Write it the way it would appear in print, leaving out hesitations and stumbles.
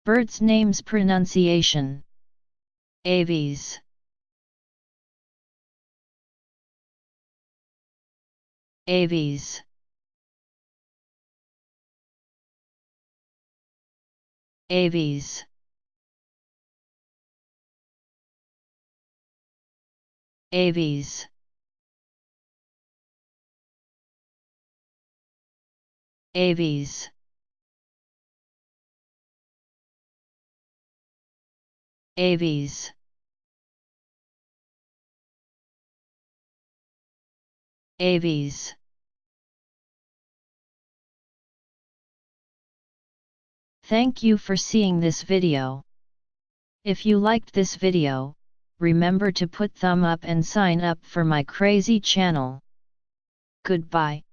Birds' names pronunciation. AVES. AVES. AVES. AVES. AVES. AVES. AVES. Thank you for seeing this video. If you liked this video, remember to put thumb up and sign up for my crazy channel. Goodbye.